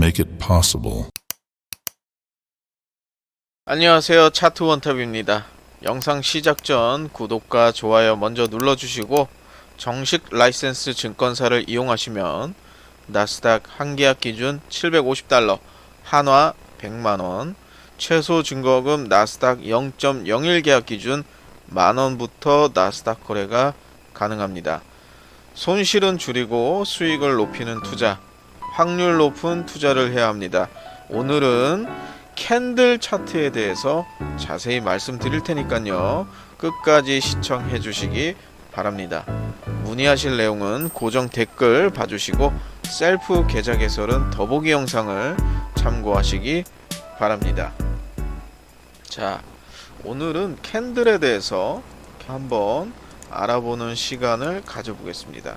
make it possible. 안녕하세요, 차트 원탑입니다. 영상 시작 전 구독과 좋아요 먼저 눌러주시고 정식 라이센스 증권사를 이용하시면 나스닥 한계약 기준 750달러, 한화 100만원, 최소 증거금 나스닥 0.01 계약 기준 만원부터 나스닥 거래가 가능합니다. 손실은 줄이고 수익을 높이는 투자, 확률 높은 투자를 해야 합니다. 오늘은 캔들 차트에 대해서 자세히 말씀드릴 테니까요, 끝까지 시청해 주시기 바랍니다. 문의하실 내용은 고정 댓글 봐주시고 셀프 계좌 개설은 더보기 영상을 참고하시기 바랍니다. 자, 오늘은 캔들에 대해서 한번 알아보는 시간을 가져보겠습니다.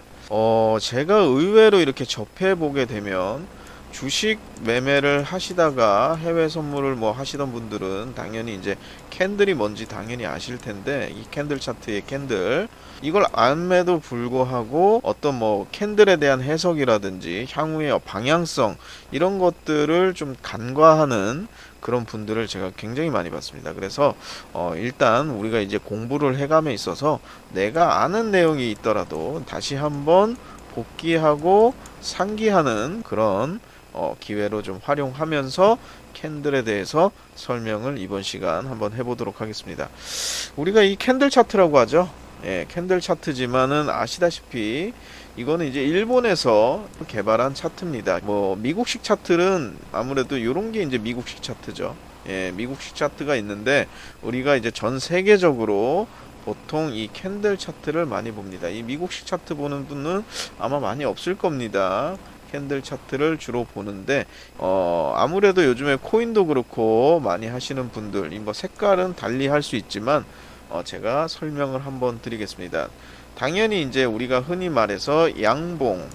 제가 의외로 이렇게 접해보게 되면 주식 매매를 하시다가 해외 선물을 뭐 하시던 분들은 당연히 이제 캔들이 뭔지 당연히 아실 텐데, 이 캔들 차트의 캔들, 이걸 안에도 불구하고 어떤 뭐 캔들에 대한 해석이라든지 향후의 방향성, 이런 것들을 좀 간과하는 그런 분들을 제가 굉장히 많이 봤습니다. 그래서 일단 우리가 이제 공부를 해감에 있어서 내가 아는 내용이 있더라도 다시 한번 복기하고 상기하는 그런 기회로 좀 활용하면서 캔들에 대해서 설명을 이번 시간 한번 해보도록 하겠습니다. 우리가 이 캔들 차트라고 하죠. 예, 캔들 차트지만은 아시다시피 이거는 이제 일본에서 개발한 차트입니다. 뭐 미국식 차트는 아무래도 이런 게 이제 미국식 차트죠. 예, 미국식 차트가 있는데 우리가 이제 전 세계적으로 보통 이 캔들 차트를 많이 봅니다. 이 미국식 차트 보는 분은 아마 많이 없을 겁니다. 캔들 차트를 주로 보는데 아무래도 요즘에 코인도 그렇고 많이 하시는 분들, 이 뭐 색깔은 달리 할 수 있지만 제가 설명을 한번 드리겠습니다. 당연히 이제 우리가 흔히 말해서 양봉,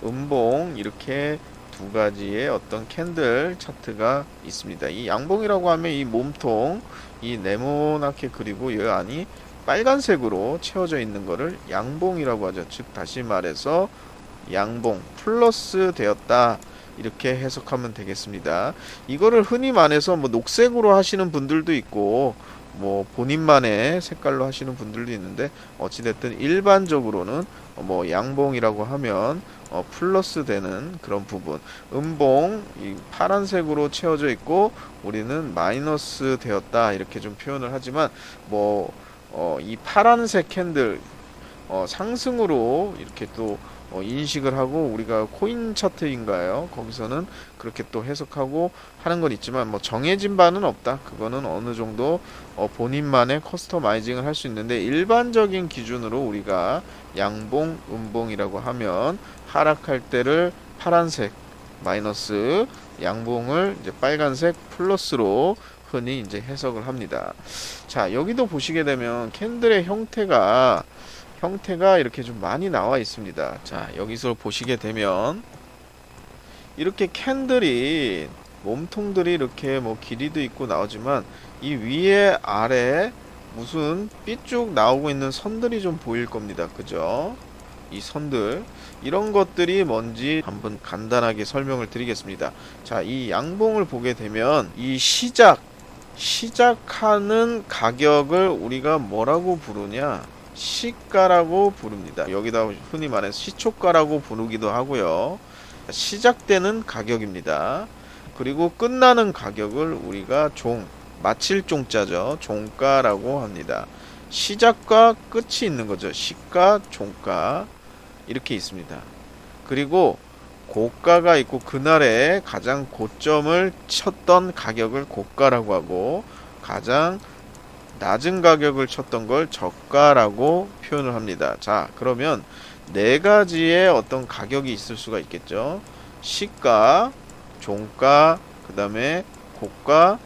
음봉, 이렇게 두 가지의 어떤 캔들 차트가 있습니다. 이 양봉이라고 하면 이 몸통, 이 네모나게 그리고 이 안이 빨간색으로 채워져 있는 거를 양봉이라고 하죠. 즉 다시 말해서 양봉 플러스 되었다, 이렇게 해석하면 되겠습니다. 이거를 흔히 말해서 뭐 녹색으로 하시는 분들도 있고 뭐 본인만의 색깔로 하시는 분들도 있는데, 어찌됐든 일반적으로는 뭐 양봉이라고 하면 플러스 되는 그런 부분, 음봉 이 파란색으로 채워져 있고 우리는 마이너스 되었다, 이렇게 좀 표현을 하지만 뭐 이 파란색 캔들 상승으로 이렇게 또 인식을 하고, 우리가 코인 차트인가요? 거기서는 그렇게 또 해석하고 하는 건 있지만 뭐 정해진 바는 없다. 그거는 어느 정도 본인만의 커스터마이징을 할 수 있는데, 일반적인 기준으로 우리가 양봉, 음봉이라고 하면 하락할 때를 파란색 마이너스, 양봉을 이제 빨간색 플러스로 흔히 이제 해석을 합니다. 자, 여기도 보시게 되면 캔들의 형태가 이렇게 좀 많이 나와 있습니다. 자, 여기서 보시게 되면 이렇게 캔들이 몸통들이 이렇게 뭐 길이도 있고 나오지만 이 위에 아래 무슨 삐쭉 나오고 있는 선들이 좀 보일 겁니다. 그죠? 이 선들, 이런 것들이 뭔지 한번 간단하게 설명을 드리겠습니다. 자, 이 양봉을 보게 되면 이 시작하는 가격을 우리가 뭐라고 부르냐? 시가라고 부릅니다. 여기다 흔히 말해서 시초가라고 부르기도 하고요. 시작되는 가격입니다. 그리고 끝나는 가격을 우리가 마칠 종자죠. 종가라고 합니다. 시작과 끝이 있는 거죠. 시가, 종가, 이렇게 있습니다. 그리고 고가가 있고 그날에 가장 고점을 쳤던 가격을 고가라고 하고, 가장 낮은 가격을 쳤던 걸 저가라고 표현을 합니다. 자, 그러면 네 가지의 어떤 가격이 있을 수가 있겠죠. 시가, 종가, 그 다음에 고가,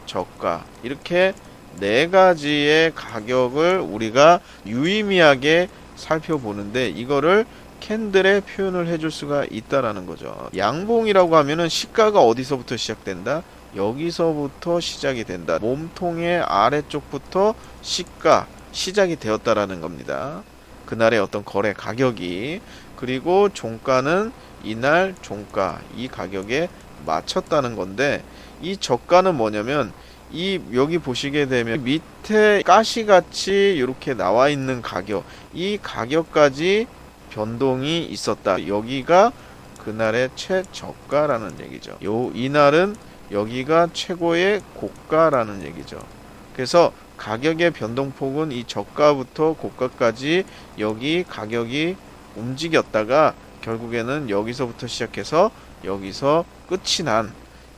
저가, 이렇게 네 가지의 가격을 우리가 유의미하게 살펴보는데, 이거를 캔들에 표현을 해줄 수가 있다라는 거죠. 양봉이라고 하면은 시가가 어디서부터 시작된다? 여기서부터 시작이 된다. 몸통의 아래쪽부터 시작이 되었다라는 겁니다. 그날의 어떤 거래 가격이. 그리고 종가는 이날 종가 이 가격에 맞췄다는 건데, 이 저가는 뭐냐면 이 여기 보시게 되면 밑에 가시같이 이렇게 나와 있는 가격, 이 가격까지 변동이 있었다. 여기가 그날의 최저가라는 얘기죠. 이날은 여기가 최고의 고가라는 얘기죠. 그래서 가격의 변동폭은 이 저가부터 고가까지 여기 가격이 움직였다가 결국에는 여기서부터 시작해서 여기서 끝이 난,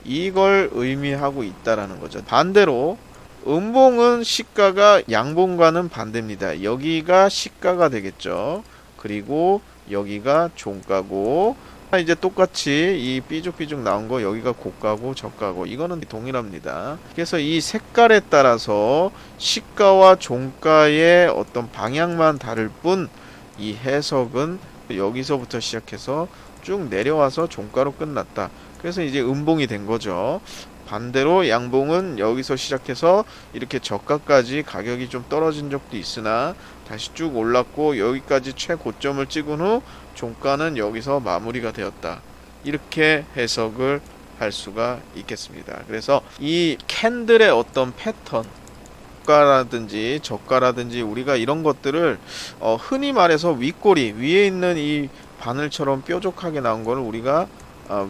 이걸 의미하고 있다라는 거죠. 반대로 음봉은 시가가 양봉과는 반대입니다. 여기가 시가가 되겠죠. 그리고 여기가 종가고, 이제 똑같이 이 삐죽삐죽 나온 거 여기가 고가고 저가고 이거는 동일합니다. 그래서 이 색깔에 따라서 시가와 종가의 어떤 방향만 다를 뿐, 이 해석은 여기서부터 시작해서 쭉 내려와서 종가로 끝났다. 그래서 이제 음봉이 된 거죠. 반대로 양봉은 여기서 시작해서 이렇게 저가까지 가격이 좀 떨어진 적도 있으나 다시 쭉 올랐고 여기까지 최고점을 찍은 후 종가는 여기서 마무리가 되었다. 이렇게 해석을 할 수가 있겠습니다. 그래서 이 캔들의 어떤 패턴, 고가라든지 저가라든지 우리가 이런 것들을 흔히 말해서 윗꼬리 위에 있는 이 바늘처럼 뾰족하게 나온 거를 우리가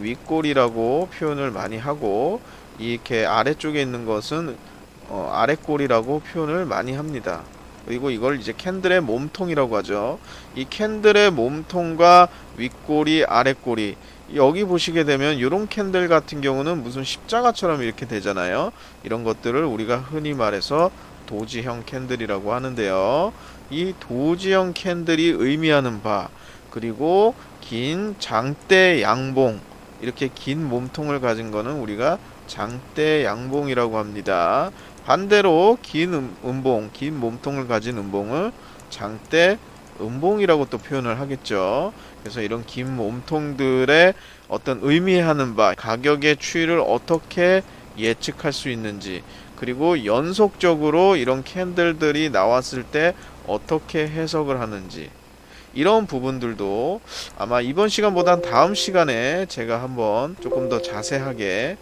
윗꼬리라고 표현을 많이 하고, 이렇게 아래쪽에 있는 것은 아랫꼬리라고 표현을 많이 합니다. 그리고 이걸 이제 캔들의 몸통이라고 하죠. 이 캔들의 몸통과 윗꼬리, 아랫꼬리, 여기 보시게 되면 이런 캔들 같은 경우는 무슨 십자가처럼 이렇게 되잖아요. 이런 것들을 우리가 흔히 말해서 도지형 캔들이라고 하는데요. 이 도지형 캔들이 의미하는 바, 그리고 긴 장대 양봉, 이렇게 긴 몸통을 가진 거는 우리가 장대 양봉이라고 합니다. 반대로 긴 음봉, 긴 몸통을 가진 음봉을 장대 음봉이라고 또 표현을 하겠죠. 그래서 이런 긴 몸통들의 어떤 의미하는 바, 가격의 추이를 어떻게 예측할 수 있는지, 그리고 연속적으로 이런 캔들들이 나왔을 때 어떻게 해석을 하는지, 이런 부분들도 아마 이번 시간보단 다음 시간에 제가 한번 조금 더 자세하게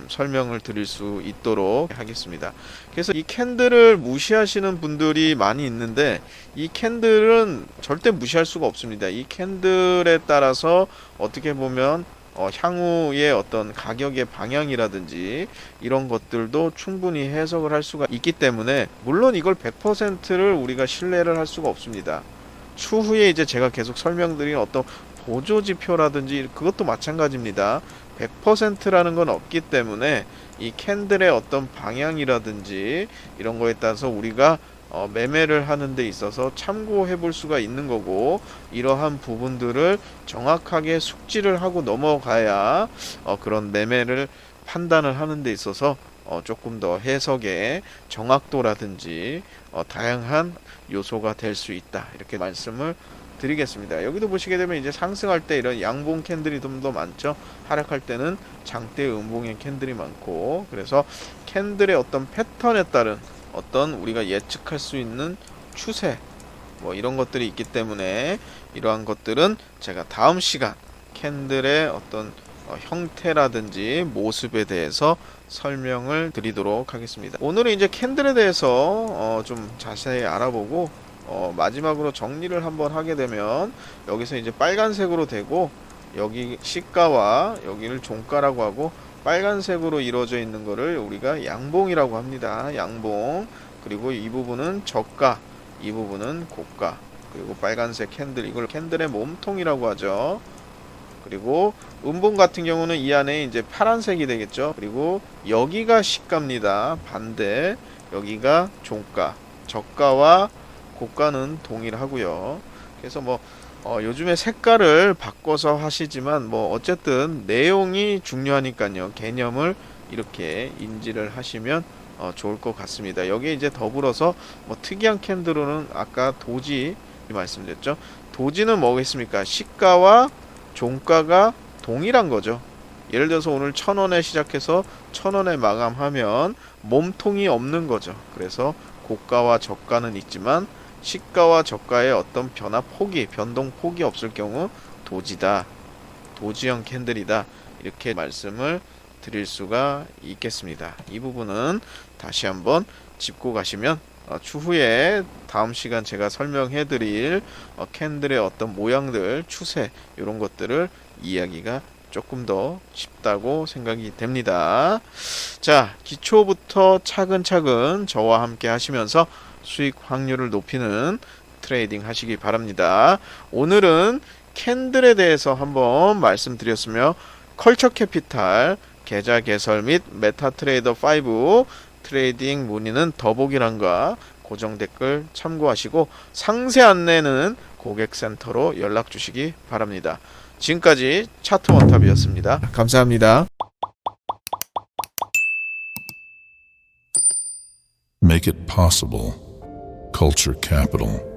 설명을 드릴 수 있도록 하겠습니다. 그래서 이 캔들을 무시하시는 분들이 많이 있는데, 이 캔들은 절대 무시할 수가 없습니다. 이 캔들에 따라서 어떻게 보면 향후의 어떤 가격의 방향이라든지 이런 것들도 충분히 해석을 할 수가 있기 때문에, 물론 이걸 100%를 우리가 신뢰를 할 수가 없습니다. 추후에 이제 제가 계속 설명드린 어떤 보조지표라든지 그것도 마찬가지입니다. 100%라는 건 없기 때문에 이 캔들의 어떤 방향이라든지 이런 거에 따라서 우리가 매매를 하는 데 있어서 참고해 볼 수가 있는 거고, 이러한 부분들을 정확하게 숙지를 하고 넘어가야 그런 매매를 판단을 하는 데 있어서 조금 더 해석의 정확도라든지 다양한 요소가 될 수 있다, 이렇게 말씀을 드리겠습니다. 여기도 보시게 되면 이제 상승할 때 이런 양봉 캔들이 좀 더 많죠. 하락할 때는 장대 음봉의 캔들이 많고, 그래서 캔들의 어떤 패턴에 따른 어떤 우리가 예측할 수 있는 추세, 뭐 이런 것들이 있기 때문에 이러한 것들은 제가 다음 시간 캔들의 어떤 형태라든지 모습에 대해서 설명을 드리도록 하겠습니다. 오늘은 이제 캔들에 대해서 좀 자세히 알아보고 마지막으로 정리를 한번 하게 되면, 여기서 이제 빨간색으로 되고 여기 시가와 여기를 종가라고 하고, 빨간색으로 이루어져 있는 거를 우리가 양봉이라고 합니다. 양봉. 그리고 이 부분은 저가, 이 부분은 고가. 그리고 빨간색 캔들, 이걸 캔들의 몸통이라고 하죠. 그리고 음봉 같은 경우는 이 안에 이제 파란색이 되겠죠. 그리고 여기가 시가입니다. 반대, 여기가 종가. 저가와 고가는 동일하고요. 그래서 뭐 요즘에 색깔을 바꿔서 하시지만 뭐 어쨌든 내용이 중요하니까요. 개념을 이렇게 인지를 하시면 좋을 것 같습니다. 여기에 이제 더불어서 뭐 특이한 캔들로는 아까 도지 말씀드렸죠. 도지는 뭐겠습니까? 시가와 종가가 동일한 거죠. 예를 들어서 오늘 1,000원에 시작해서 1,000원에 마감하면 몸통이 없는 거죠. 그래서 고가와 저가는 있지만 시가와 저가의 어떤 변동 폭이 없을 경우 도지다, 도지형 캔들이다, 이렇게 말씀을 드릴 수가 있겠습니다. 이 부분은 다시 한번 짚고 가시면 추후에 다음 시간 제가 설명해 드릴 캔들의 어떤 모양들, 추세 이런 것들을 이야기가 조금 더 쉽다고 생각이 됩니다. 자, 기초부터 차근차근 저와 함께 하시면서 수익 확률을 높이는 트레이딩 하시기 바랍니다. 오늘은 캔들에 대해서 한번 말씀드렸으며 컬처 캐피탈 계좌 개설 및 메타트레이더 5 트레이딩 문의는 더보기란과 고정 댓글 참고하시고 상세 안내는 고객센터로 연락 주시기 바랍니다. 지금까지 차트 원탑이었습니다. 감사합니다. Make it possible. Culture Capital.